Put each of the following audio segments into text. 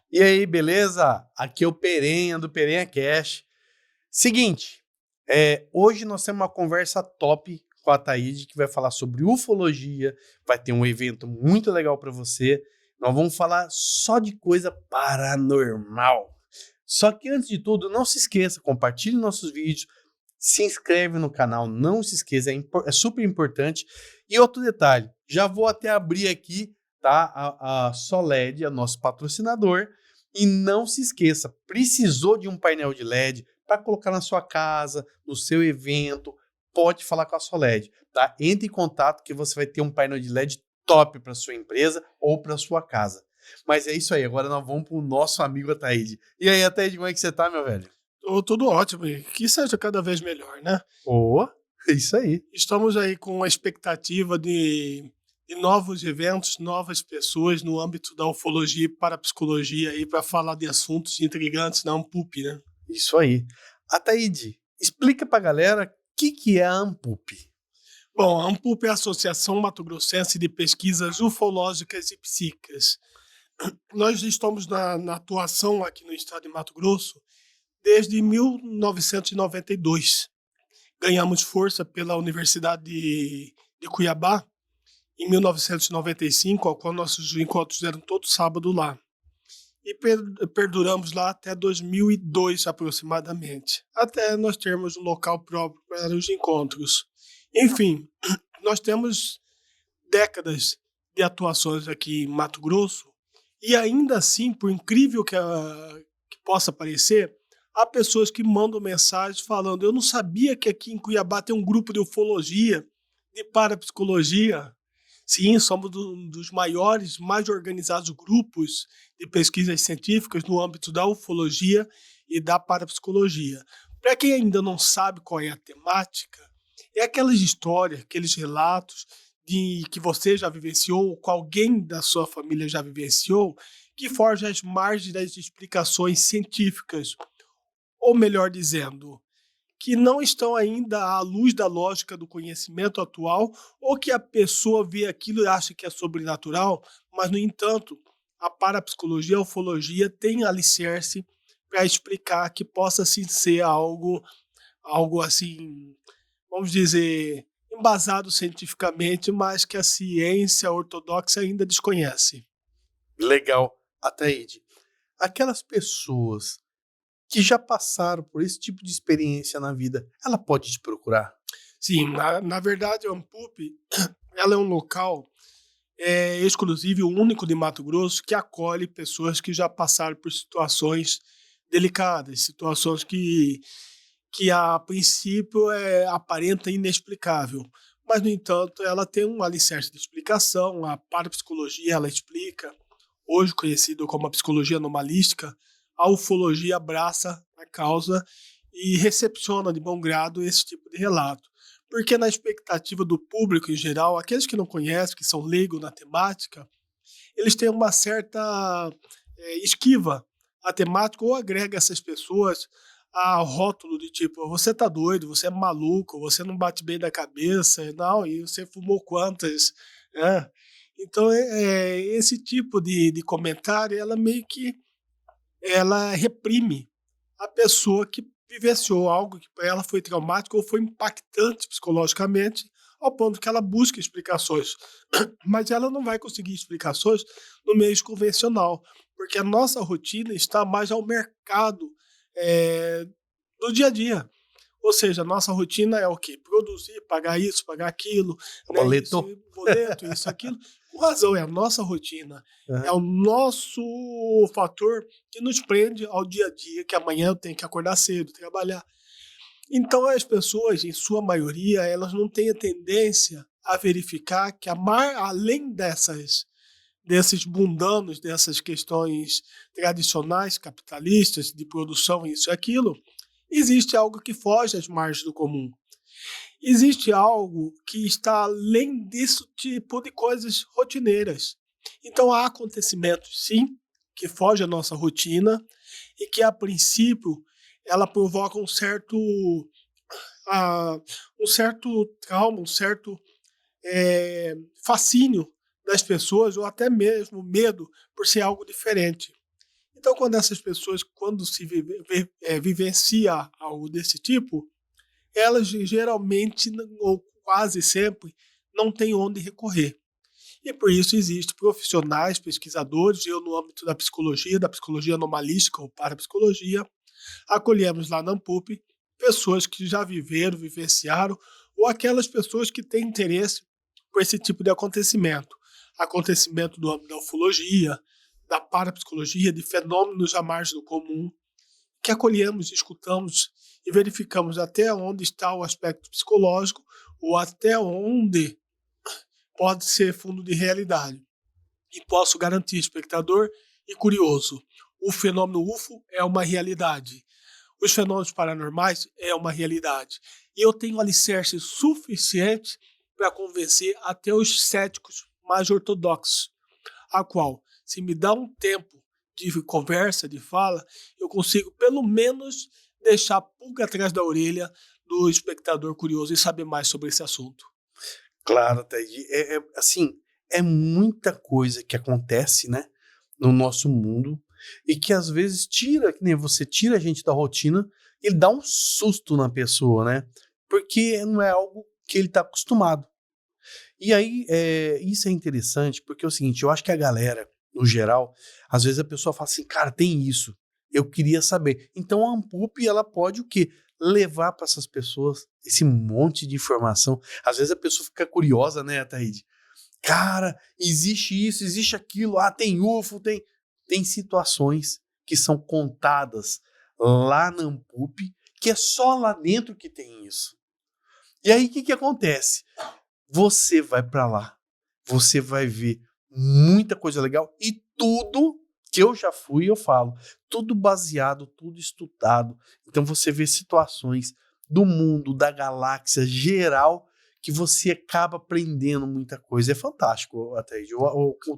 E aí, beleza? Aqui é o Perenha, do Perenha Cash. Seguinte, hoje nós temos uma conversa top com a Thaíde, que vai falar sobre ufologia, vai ter um evento muito legal para você. Nós vamos falar só de coisa paranormal. Só que antes de tudo, não se esqueça, compartilhe nossos vídeos, se inscreve no canal, não se esqueça, é super importante. E outro detalhe, já vou até abrir aqui, tá? A Soled, é nosso patrocinador. E não se esqueça, precisou de um painel de LED para colocar na sua casa, no seu evento, pode falar com a Soled, tá? Entre em contato que você vai ter um painel de LED top para sua empresa ou para sua casa. Mas é isso aí, agora nós vamos para o nosso amigo Ataíde. E aí, Ataíde, como é que você tá, meu velho? Tudo ótimo, e que seja cada vez melhor, né? Ô, é isso aí. Estamos aí com a expectativa de novos eventos, novas pessoas no âmbito da ufologia e parapsicologia aí para falar de assuntos intrigantes na Ampup, né? Isso aí. Ataíde, explica pra galera o que é a Ampup. Bom, a Ampup é a Associação Mato Grossense de Pesquisas Ufológicas e Psíquicas. Nós estamos na atuação aqui no estado de Mato Grosso desde 1992. Ganhamos força pela Universidade de Cuiabá em 1995, ao qual nossos encontros eram todos sábado lá. E perduramos lá até 2002 aproximadamente, até nós termos um local próprio para os encontros. Enfim, nós temos décadas de atuações aqui em Mato Grosso e ainda assim, por incrível que possa parecer, há pessoas que mandam mensagens falando: eu não sabia que aqui em Cuiabá tem um grupo de ufologia, de parapsicologia. Sim, somos um dos maiores, mais organizados grupos de pesquisas científicas no âmbito da ufologia e da parapsicologia. Para quem ainda não sabe qual é a temática, é aquelas histórias, aqueles relatos de que você já vivenciou, ou que alguém da sua família já vivenciou, que forja as margens das explicações científicas, ou melhor dizendo, que não estão ainda à luz da lógica do conhecimento atual, ou que a pessoa vê aquilo e acha que é sobrenatural, mas, no entanto, a parapsicologia, a ufologia tem alicerce para explicar que possa sim ser algo assim, vamos dizer, embasado cientificamente, mas que a ciência ortodoxa ainda desconhece. Legal. Ataíde, aquelas pessoas que já passaram por esse tipo de experiência na vida, ela pode te procurar? Sim, na verdade, a Ampup ela é um local exclusivo e único de Mato Grosso que acolhe pessoas que já passaram por situações delicadas, situações que a princípio aparenta inexplicável. Mas, no entanto, ela tem um alicerce de explicação, a parapsicologia ela explica, hoje conhecido como a psicologia anomalística, a ufologia abraça a causa e recepciona de bom grado esse tipo de relato. Porque na expectativa do público em geral, aqueles que não conhecem, que são leigos na temática, eles têm uma certa esquiva à temática ou agrega essas pessoas a rótulo de tipo, você tá doido, você é maluco, você não bate bem da cabeça, não, e você fumou quantas, né? Então, esse tipo de comentário, ela meio que ela reprime a pessoa que vivenciou algo que para ela foi traumático ou foi impactante psicologicamente, ao ponto que ela busca explicações. Mas ela não vai conseguir explicações no meio convencional, porque a nossa rotina está mais ao mercado do dia a dia. Ou seja, a nossa rotina é o quê? Produzir, pagar isso, pagar aquilo, né? Isso, Boleto? boleto, isso, aquilo. Com razão, é a nossa rotina. É Aham. o nosso fator que nos prende ao dia a dia, que amanhã eu tenho que acordar cedo, trabalhar. Então as pessoas, em sua maioria, elas não têm a tendência a verificar que além desses mundanos, dessas questões tradicionais, capitalistas, de produção, isso e aquilo, existe algo que foge às margens do comum. Existe algo que está além desse tipo de coisas rotineiras. Então há acontecimentos, sim, que fogem à nossa rotina e que, a princípio, ela provoca um certo trauma, um certo fascínio das pessoas ou até mesmo medo por ser algo diferente. Então, quando essas pessoas, quando vivencia algo desse tipo, elas geralmente, ou quase sempre, não têm onde recorrer. E por isso existem profissionais, pesquisadores, eu no âmbito da psicologia anomalística ou parapsicologia, acolhemos lá na ANPUP pessoas que já viveram, vivenciaram, ou aquelas pessoas que têm interesse por esse tipo de acontecimento. Acontecimento do âmbito da ufologia, da parapsicologia, de fenômenos à margem do comum, que acolhemos, escutamos e verificamos até onde está o aspecto psicológico ou até onde pode ser fundo de realidade. E posso garantir, espectador e curioso, o fenômeno UFO é uma realidade. Os fenômenos paranormais é uma realidade. E eu tenho alicerce suficiente para convencer até os céticos mais ortodoxos, a qual, se me dá um tempo de conversa, de fala, eu consigo pelo menos deixar a pulga atrás da orelha do espectador curioso e saber mais sobre esse assunto. Claro, Taí. Assim, é muita coisa que acontece, né, no nosso mundo e que às vezes tira, que nem você tira a gente da rotina e dá um susto na pessoa, né? Porque não é algo que ele tá acostumado. E aí, isso é interessante porque é o seguinte, eu acho que a galera, no geral, às vezes a pessoa fala assim, cara, tem isso, eu queria saber. Então a Ampup, ela pode o quê? Levar para essas pessoas esse monte de informação. Às vezes a pessoa fica curiosa, né, Ataíde? Cara, existe isso, existe aquilo, tem UFO, tem situações que são contadas lá na Ampup, que é só lá dentro que tem isso. E aí, o que acontece? Você vai para lá, você vai ver muita coisa legal e tudo que eu já fui, eu falo, tudo baseado, tudo estudado. Então você vê situações do mundo, da galáxia geral, que você acaba aprendendo muita coisa. É fantástico, até.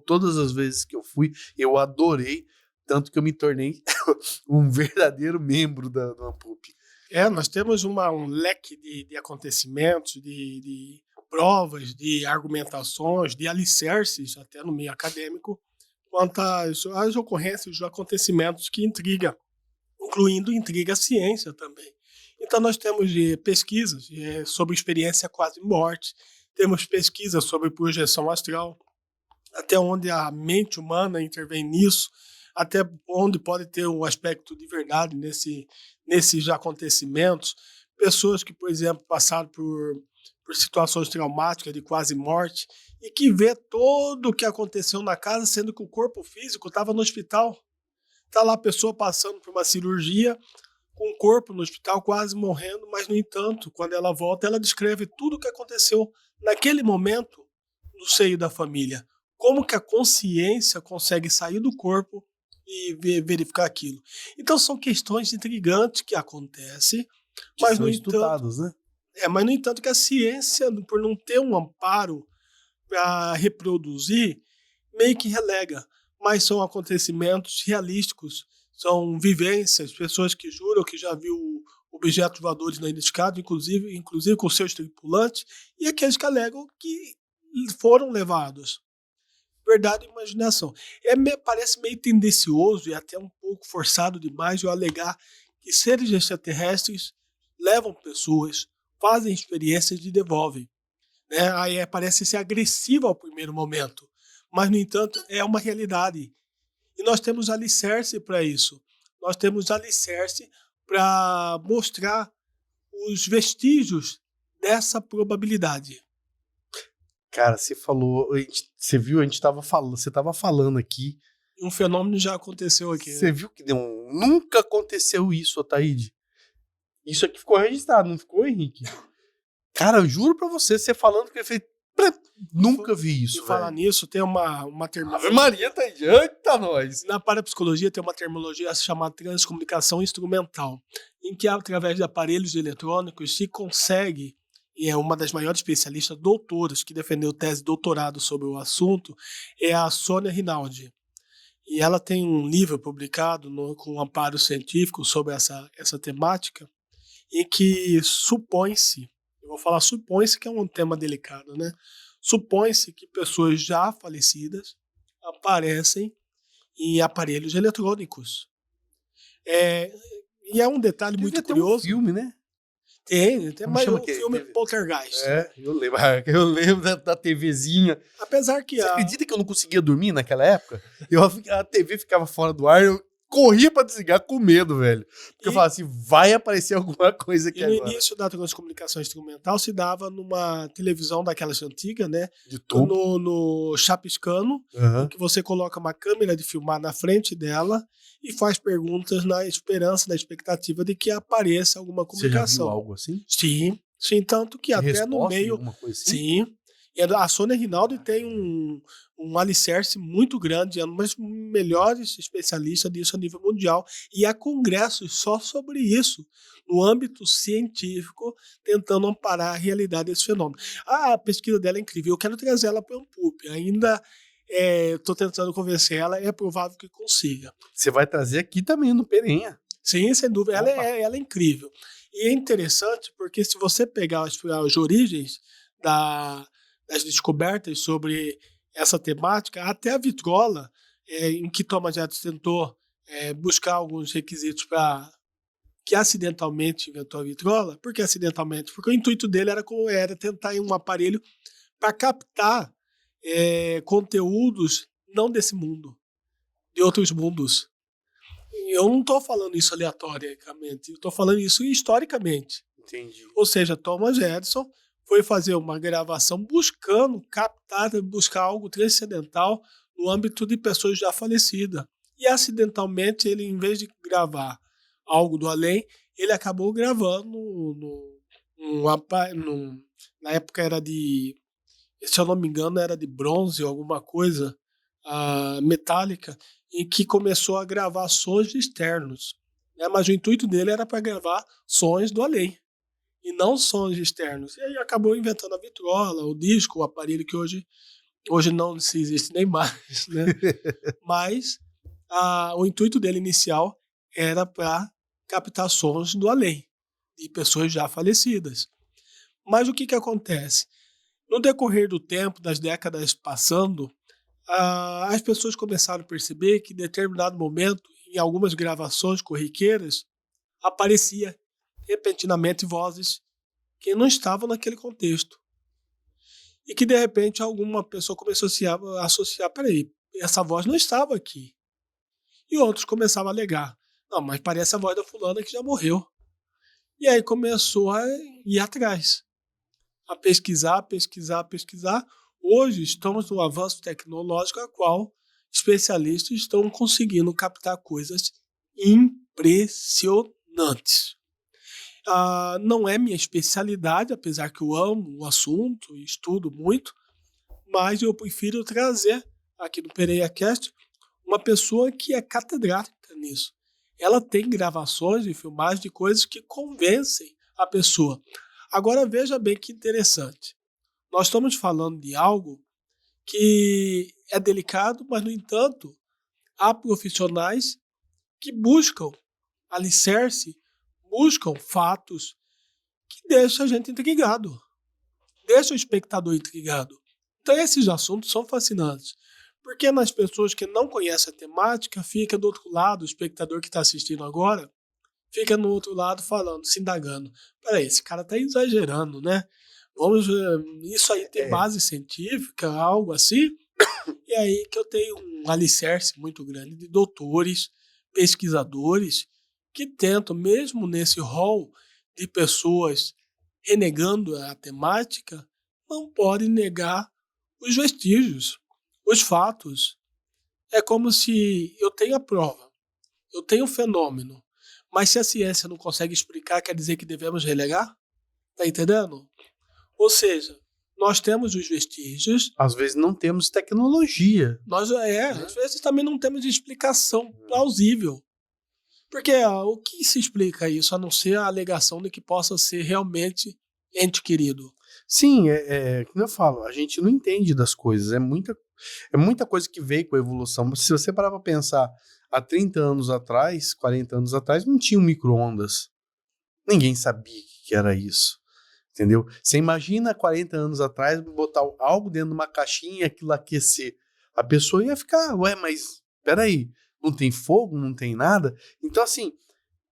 Todas as vezes que eu fui, eu adorei, tanto que eu me tornei um verdadeiro membro da Ampup. Nós temos um leque de acontecimentos, de provas, de argumentações, de alicerces, até no meio acadêmico, quanto às ocorrências, os acontecimentos que intriga, intriga a ciência também. Então nós temos pesquisas sobre experiência quase morte, temos pesquisas sobre projeção astral, até onde a mente humana intervém nisso, até onde pode ter um aspecto de verdade nesses acontecimentos. Pessoas que, por exemplo, passaram por situações traumáticas de quase morte e que vê todo o que aconteceu na casa, sendo que o corpo físico estava no hospital. Está lá a pessoa passando por uma cirurgia, com o corpo no hospital quase morrendo, mas, no entanto, quando ela volta, ela descreve tudo o que aconteceu naquele momento no seio da família. Como que a consciência consegue sair do corpo e verificar aquilo. Então são questões intrigantes que acontecem, mas são estudados, né? Mas no entanto que a ciência, por não ter um amparo para reproduzir, meio que relega. Mas são acontecimentos realísticos, são vivências, pessoas que juram que já viu objetos voadores não identificados, inclusive com seus tripulantes, e aqueles que alegam que foram levados. Verdade e imaginação. Parece meio tendencioso e até um pouco forçado demais eu alegar que seres extraterrestres levam pessoas, fazem experiências e devolvem. Né? Aí parece ser agressivo ao primeiro momento, mas, no entanto, é uma realidade. E nós temos alicerce para isso. Nós temos alicerce para mostrar os vestígios dessa probabilidade. Cara, você falou, você viu, a gente tava falando, você tava falando aqui. Um fenômeno já aconteceu aqui. Você viu que nunca aconteceu isso, Ataíde. Isso aqui ficou registrado, não ficou, Henrique? Cara, eu juro pra você falando que ele fez. Nunca vi isso. E falar nisso, tem uma terminologia. Ave Maria, tá adianta nós. Na parapsicologia tem uma terminologia chamada transcomunicação instrumental, em que, através de aparelhos eletrônicos, se consegue. E é uma das maiores especialistas doutoras que defendeu tese de doutorado sobre o assunto, é a Sônia Rinaldi. E ela tem um livro publicado com um amparo científico sobre essa temática, em que supõe-se, eu vou falar supõe-se que é um tema delicado, né? Supõe-se que pessoas já falecidas aparecem em aparelhos eletrônicos. E é um detalhe muito Devia ter curioso. um filme, né? Tem Como mas chama o que filme teve? Poltergeist. Eu lembro, eu lembro da TVzinha. Apesar que Você acredita que eu não conseguia dormir naquela época? A TV ficava fora do ar, eu corria pra desligar com medo, velho. Porque eu falava assim, vai aparecer alguma coisa aqui E no agora. início da transcomunicação instrumental se dava numa televisão daquelas antigas, né? De tubo. No chapiscano, em que você coloca uma câmera de filmar na frente dela e faz perguntas na esperança, na expectativa de que apareça alguma Você já viu comunicação. algo assim? Sim, tanto que De até no resposta de meio. alguma coisa assim? Sim. E a Sônia Rinaldi tem um alicerce muito grande, é uma das melhores especialistas disso a nível mundial. E há congressos só sobre isso, no âmbito científico, tentando amparar a realidade desse fenômeno. A pesquisa dela é incrível, eu quero trazer ela para o Ampup. Ainda estou tentando convencer ela, é provável que consiga. Você vai trazer aqui também no Perenha. Sim, sem dúvida. Ela é incrível. E é interessante porque se você pegar as origens das descobertas sobre essa temática, até a vitrola, em que Thomas Edison tentou buscar alguns requisitos para que acidentalmente inventou a vitrola. Por que acidentalmente? Porque o intuito dele era tentar um aparelho para captar conteúdos não desse mundo, de outros mundos. Eu não estou falando isso aleatoriamente, eu estou falando isso historicamente. Entendi. Ou seja, Thomas Edison foi fazer uma gravação buscando captar, buscar algo transcendental no âmbito de pessoas já falecidas. E acidentalmente, ele, em vez de gravar algo do além, ele acabou gravando na época era de, se eu não me engano, era de bronze ou alguma coisa metálica, em que começou a gravar sons externos. Né? Mas o intuito dele era para gravar sons do além e não sons externos. E aí acabou inventando a vitrola, o disco, o aparelho que hoje não se existe nem mais. Né? Mas o intuito dele inicial era para captar sons do além, de pessoas já falecidas. Mas o que acontece? No decorrer do tempo, das décadas passando, as pessoas começaram a perceber que em determinado momento, em algumas gravações corriqueiras, aparecia repentinamente vozes que não estavam naquele contexto. E que de repente alguma pessoa começou a associar, peraí, essa voz não estava aqui. E outros começavam a alegar, não, mas parece a voz da fulana que já morreu. E aí começou a ir atrás, a pesquisar. Hoje estamos num avanço tecnológico a qual especialistas estão conseguindo captar coisas impressionantes. Não é minha especialidade, apesar que eu amo o assunto e estudo muito, mas eu prefiro trazer aqui no PereiraCast uma pessoa que é catedrática nisso. Ela tem gravações e filmagens de coisas que convencem a pessoa. Agora veja bem que interessante. Nós estamos falando de algo que é delicado, mas, no entanto, há profissionais que buscam alicerce, buscam fatos que deixam a gente intrigado, deixam o espectador intrigado. Então, esses assuntos são fascinantes, porque nas pessoas que não conhecem a temática, fica do outro lado, o espectador que está assistindo agora, fica no outro lado falando, se indagando. Peraí, esse cara está exagerando, né? Isso aí tem base científica, algo assim? E aí que eu tenho um alicerce muito grande de doutores, pesquisadores, que tentam, mesmo nesse rol de pessoas renegando a temática, não podem negar os vestígios, os fatos. É como se eu tenho a prova, eu tenho o fenômeno, mas se a ciência não consegue explicar, quer dizer que devemos relegar? Tá entendendo? Ou seja, nós temos os vestígios. Às vezes não temos tecnologia. Às vezes também não temos explicação plausível. Porque o que se explica isso, a não ser a alegação de que possa ser realmente ente querido? Sim, como eu falo, a gente não entende das coisas. É muita coisa que veio com a evolução. Se você parar para pensar, há 30 anos atrás, 40 anos atrás, não tinha um micro-ondas. Ninguém sabia o que era isso. Entendeu? Você imagina 40 anos atrás botar algo dentro de uma caixinha e aquilo aquecer. A pessoa ia ficar, mas peraí, não tem fogo, não tem nada? Então, assim,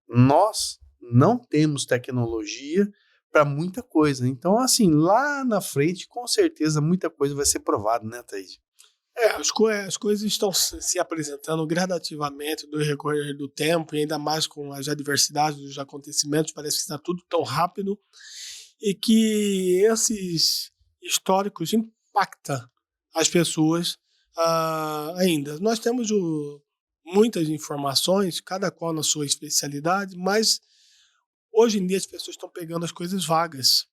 nós não temos tecnologia para muita coisa. Então, assim, lá na frente, com certeza, muita coisa vai ser provada, né, Thaís? As coisas estão se apresentando gradativamente no recorrer do tempo, e ainda mais com as adversidades dos acontecimentos, parece que está tudo tão rápido, e que esses históricos impactam as pessoas ainda. Nós temos muitas informações, cada qual na sua especialidade, mas hoje em dia as pessoas estão pegando as coisas vagas.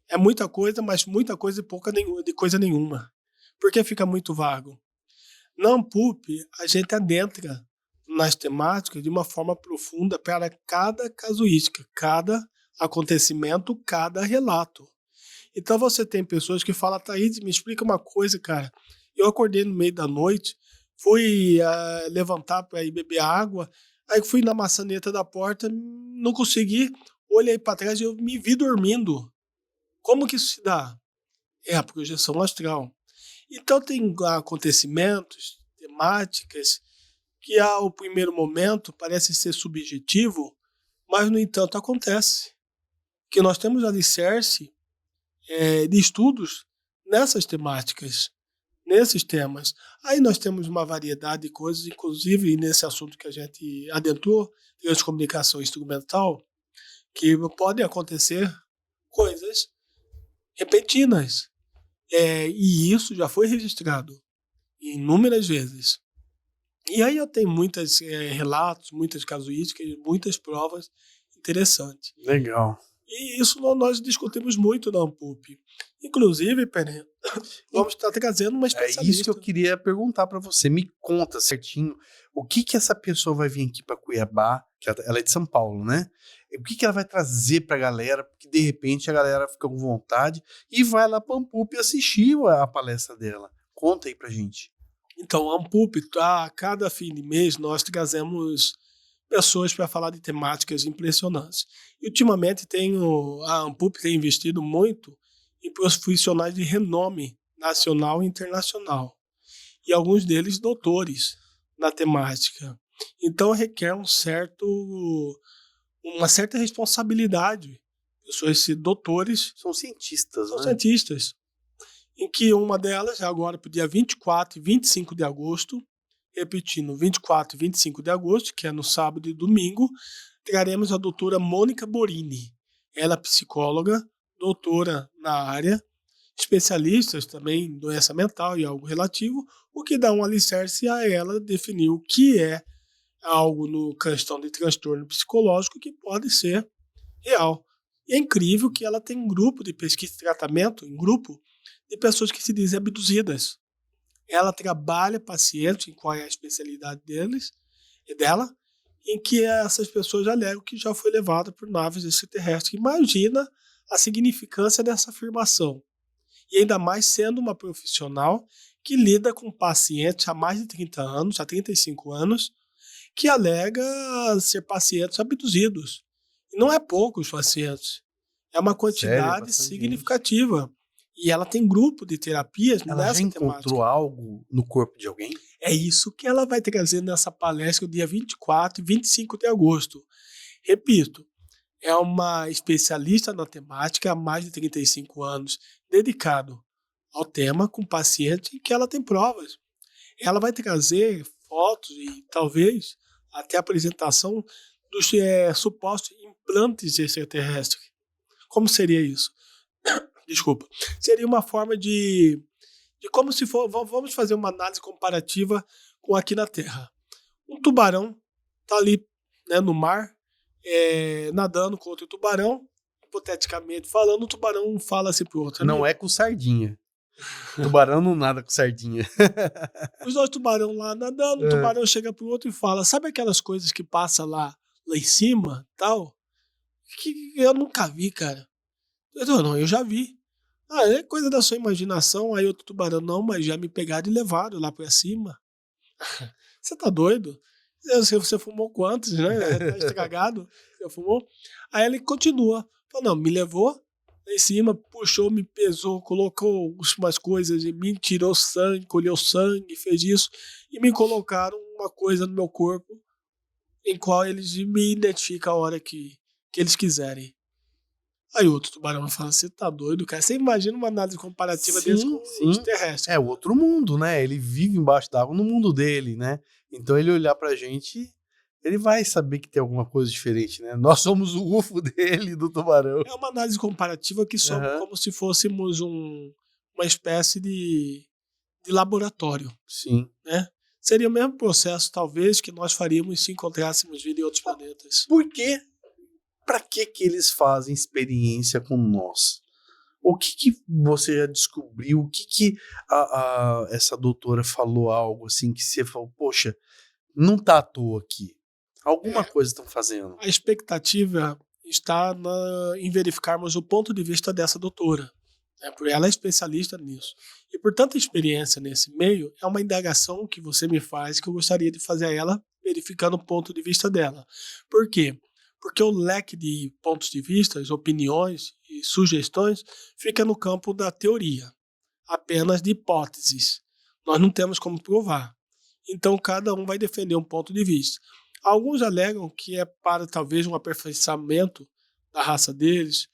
É muita coisa, mas muita coisa e pouca de coisa nenhuma. Por que fica muito vago? Na Ampup, a gente adentra nas temáticas de uma forma profunda para cada casuística, cada acontecimento, cada relato. Então você tem pessoas que falam, Thaís, me explica uma coisa, cara. Eu acordei no meio da noite, fui levantar para ir beber água, aí fui na maçaneta da porta, não consegui, olhei para trás e eu me vi dormindo. Como que isso se dá? É a projeção astral. Então tem acontecimentos, temáticas, que ao primeiro momento parece ser subjetivo, mas no entanto acontece. Que nós temos alicerce de estudos nessas temáticas, nesses temas. Aí nós temos uma variedade de coisas, inclusive nesse assunto que a gente adentrou, transcomunicação instrumental, que podem acontecer coisas repentinas. E isso já foi registrado inúmeras vezes. E aí eu tenho muitos relatos, muitas casuísticas, muitas provas interessantes. Legal. E isso nós discutimos muito na Ampup. Inclusive, Pereira, vamos estar trazendo uma especialista. É isso que eu queria perguntar para você. Me conta certinho o que essa pessoa vai vir aqui para Cuiabá, que ela é de São Paulo, né? O que ela vai trazer para a galera, porque de repente a galera fica com vontade e vai lá para a Ampup assistir a palestra dela. Conta aí pra gente. Então, a Ampup, a cada fim de mês, nós trazemos pessoas para falar de temáticas impressionantes. E ultimamente a Ampup tem investido muito em profissionais de renome nacional e internacional. E alguns deles doutores na temática. Então requer uma certa responsabilidade. Pessoas doutores são cientistas, são né? Cientistas. Em que uma delas, agora para o dia 24 e 25 de agosto, repetindo, 24 e 25 de agosto, que é no sábado e domingo, traremos a doutora Mônica Borini. Ela é psicóloga, doutora na área, especialista também em doença mental e algo relativo, o que dá um alicerce a ela definir o que é algo no questão de transtorno psicológico que pode ser real. E é incrível que ela tem um grupo de pesquisa e tratamento, um grupo de pessoas que se dizem abduzidas. Ela trabalha pacientes, em qual é a especialidade dela, em que essas pessoas alegam que já foi levada por naves extraterrestres. Imagina a significância dessa afirmação. E ainda mais sendo uma profissional que lida com pacientes há mais de 30 anos, há 35 anos, que alega ser pacientes abduzidos. E não é poucos pacientes. É uma quantidade significativa. Gente. E ela tem grupo de terapias nessa temática. Ela já encontrou algo no corpo de alguém? É isso que ela vai trazer nessa palestra no dia 24 e 25 de agosto. Repito, é uma especialista na temática há mais de 35 anos, dedicado ao tema com paciente, que ela tem provas. Ela vai trazer fotos e talvez até a apresentação dos supostos implantes extraterrestres. Como seria isso? Desculpa. Seria uma forma de como se for... Vamos fazer uma análise comparativa com aqui na Terra. Um tubarão está ali, né, no mar, nadando com outro tubarão. Hipoteticamente falando, o tubarão fala assim pro outro. Não é com sardinha. Tubarão não nada com sardinha. Os dois tubarão lá nadando, o tubarão chega pro outro e fala: sabe aquelas coisas que passa lá em cima, tal? Que eu nunca vi, cara. Eu já vi. É coisa da sua imaginação. Aí outro tubarão, não, mas já me pegaram e levaram lá pra cima. Você tá doido? Você fumou quantos, né? Tá estragado. Você fumou? Aí ele continua. Falou, não, me levou lá em cima, puxou, me pesou, colocou umas coisas em mim, tirou sangue, colheu sangue, fez isso, e me colocaram uma coisa no meu corpo em qual eles me identificam a hora que eles quiserem. Aí outro tubarão fala, você tá doido, cara? Você imagina uma análise comparativa deles com os Sim. terrestres. É outro mundo, né? Ele vive embaixo d'água no mundo dele, né? Então ele olhar pra gente, ele vai saber que tem alguma coisa diferente, né? Nós somos o UFO dele, do tubarão. É uma análise comparativa que somos como se fôssemos uma espécie de laboratório, Sim. né? Seria o mesmo processo, talvez, que nós faríamos se encontrássemos vida em outros planetas. Por quê? Pra que eles fazem experiência com nós? O que você já descobriu? O que essa doutora falou algo assim que você falou, poxa, não tá à toa aqui. Alguma coisa estão fazendo. A expectativa está em verificarmos o ponto de vista dessa doutora. Porque ela é especialista nisso. E por tanta experiência nesse meio, é uma indagação que você me faz que eu gostaria de fazer a ela, verificando o ponto de vista dela. Por quê? Porque o leque de pontos de vista, opiniões e sugestões fica no campo da teoria, apenas de hipóteses. Nós não temos como provar. Então, cada um vai defender um ponto de vista. Alguns alegam que é para talvez um aperfeiçoamento da raça deles,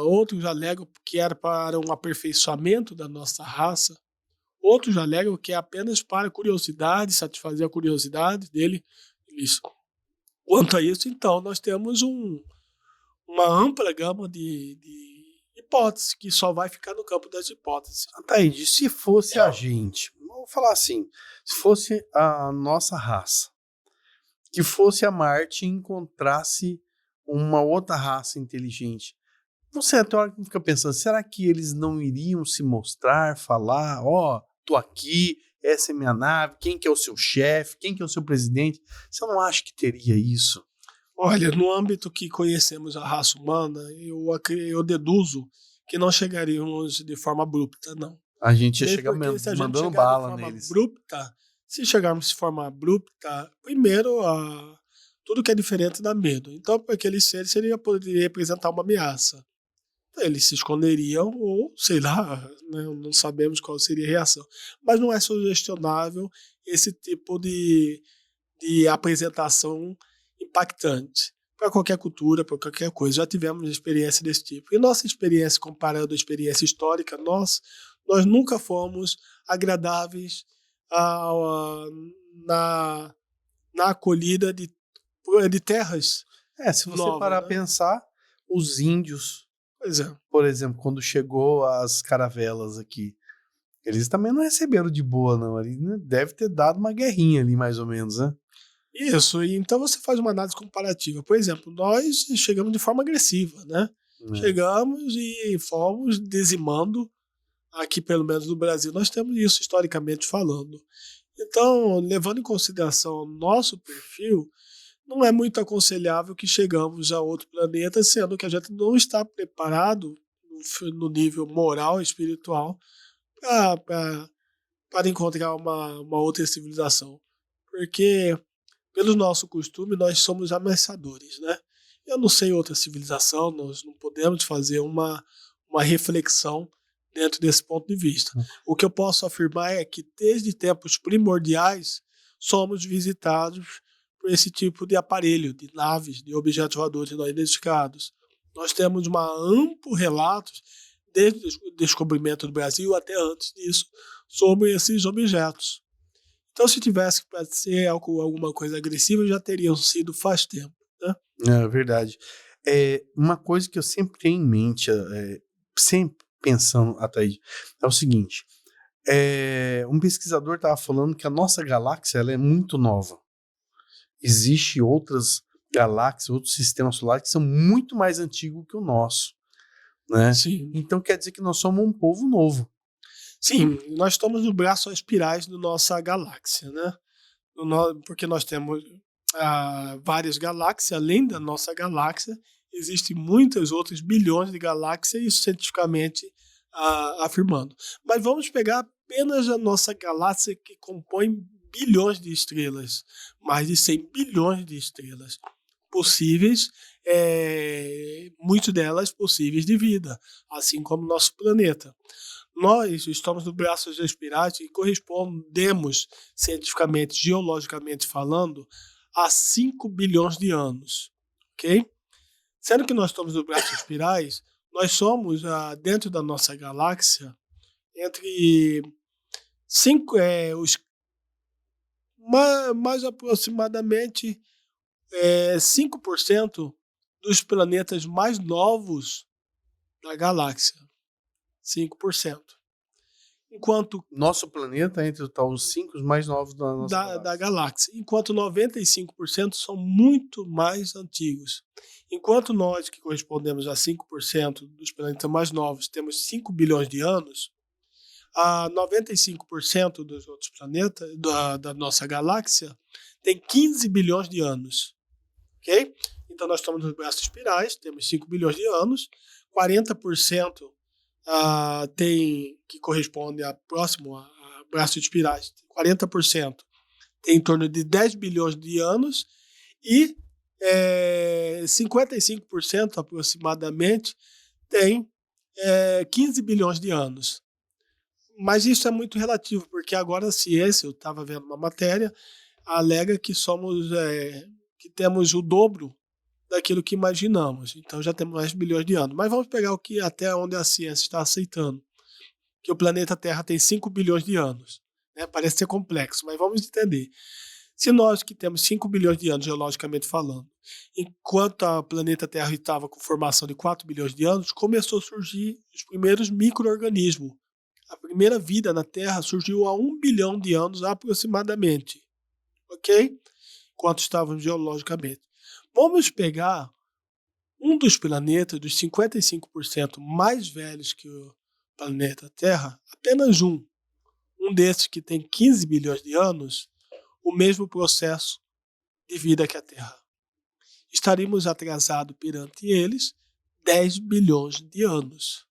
outros alegam que era para um aperfeiçoamento da nossa raça, outros alegam que é apenas para curiosidade, satisfazer a curiosidade dele. Isso. Quanto a isso, então, nós temos uma ampla gama de hipóteses, que só vai ficar no campo das hipóteses. Ataíde, se fosse a gente, vou falar assim, se fosse a nossa raça, que fosse a Marte e encontrasse uma outra raça inteligente, você até hora que fica pensando, será que eles não iriam se mostrar, falar, tô aqui, essa é minha nave, quem que é o seu chefe, quem que é o seu presidente? Você não acha que teria isso? Olha, no âmbito que conhecemos a raça humana, eu deduzo que não chegaríamos de forma abrupta, não. A gente ia chegar mandando bala neles. Se chegarmos de forma abrupta, primeiro, tudo que é diferente dá medo. Então, para aqueles seres, poderia representar uma ameaça. Eles se esconderiam ou, sei lá, né, não sabemos qual seria a reação. Mas não é sugestionável esse tipo de apresentação impactante para qualquer cultura, para qualquer coisa. Já tivemos experiência desse tipo. E nossa experiência, comparando a experiência histórica, nós nunca fomos agradáveis na acolhida de terras. Se você parar a pensar, os índios, pois é, por exemplo, quando chegou as caravelas aqui, eles também não receberam de boa, não. Ali deve ter dado uma guerrinha ali, mais ou menos, né? Isso, e então você faz uma análise comparativa. Por exemplo, nós chegamos de forma agressiva, né? Chegamos e fomos dizimando, aqui pelo menos no Brasil, nós temos isso historicamente falando. Então, levando em consideração o nosso perfil, não é muito aconselhável que chegamos a outro planeta, sendo que a gente não está preparado no nível moral e espiritual para encontrar uma outra civilização. Porque, pelo nosso costume, nós somos ameaçadores, né? Eu não sei outra civilização, nós não podemos fazer uma reflexão dentro desse ponto de vista. O que eu posso afirmar é que, desde tempos primordiais, somos visitados por esse tipo de aparelho, de naves, de objetos voadores não identificados. Nós temos amplo relatos, desde o descobrimento do Brasil até antes disso, sobre esses objetos. Então, se tivesse que ser alguma coisa agressiva, já teriam sido faz tempo, né? É verdade. Uma coisa que eu sempre tenho em mente, sempre pensando, Ataíde, é o seguinte, um pesquisador estava falando que a nossa galáxia ela é muito nova. Existem outras galáxias, outros sistemas solares que são muito mais antigos que o nosso, né? Sim. Então quer dizer que nós somos um povo novo. Sim, nós estamos no braço espirais da nossa galáxia, né? Porque nós temos várias galáxias, além da nossa galáxia, existem muitas outras bilhões de galáxias, isso cientificamente afirmando. Mas vamos pegar apenas a nossa galáxia, que compõe bilhões de estrelas, mais de 100 bilhões de estrelas. possíveis, muitas delas possíveis de vida, assim como o nosso planeta. Nós estamos no braço das espirais e correspondemos, cientificamente, geologicamente falando, a 5 bilhões de anos, ok? Sendo que nós estamos no braço das espirais, nós somos, dentro da nossa galáxia, entre mais aproximadamente 5% dos planetas mais novos da galáxia. 5%. Enquanto Nosso planeta entre os 5 mais novos da nossa da galáxia. Enquanto 95% são muito mais antigos. Enquanto nós, que correspondemos a 5% dos planetas mais novos, temos 5 bilhões de anos, a 95% dos outros planetas da nossa galáxia tem 15 bilhões de anos. Ok? Então nós estamos nos braços espirais, temos 5 bilhões de anos, 40% que corresponde a próximo a braço de espirais, 40% tem em torno de 10 bilhões de anos e 55% aproximadamente tem 15 bilhões de anos. Mas isso é muito relativo, porque agora a ciência, eu estava vendo uma matéria, alega que que temos o dobro daquilo que imaginamos. Então já temos mais bilhões de anos. Mas vamos pegar até onde a ciência está aceitando. Que o planeta Terra tem 5 bilhões de anos. Né? Parece ser complexo, mas vamos entender. Se nós que temos 5 bilhões de anos, geologicamente falando, enquanto o planeta Terra estava com formação de 4 bilhões de anos, começou a surgir os primeiros micro-organismos. A primeira vida na Terra surgiu há 1 bilhão de anos aproximadamente. Ok? Enquanto estávamos geologicamente. Vamos pegar um dos planetas, dos 55% mais velhos que o planeta Terra, apenas um desses que tem 15 bilhões de anos, o mesmo processo de vida que a Terra. Estaríamos atrasados perante eles 10 bilhões de anos.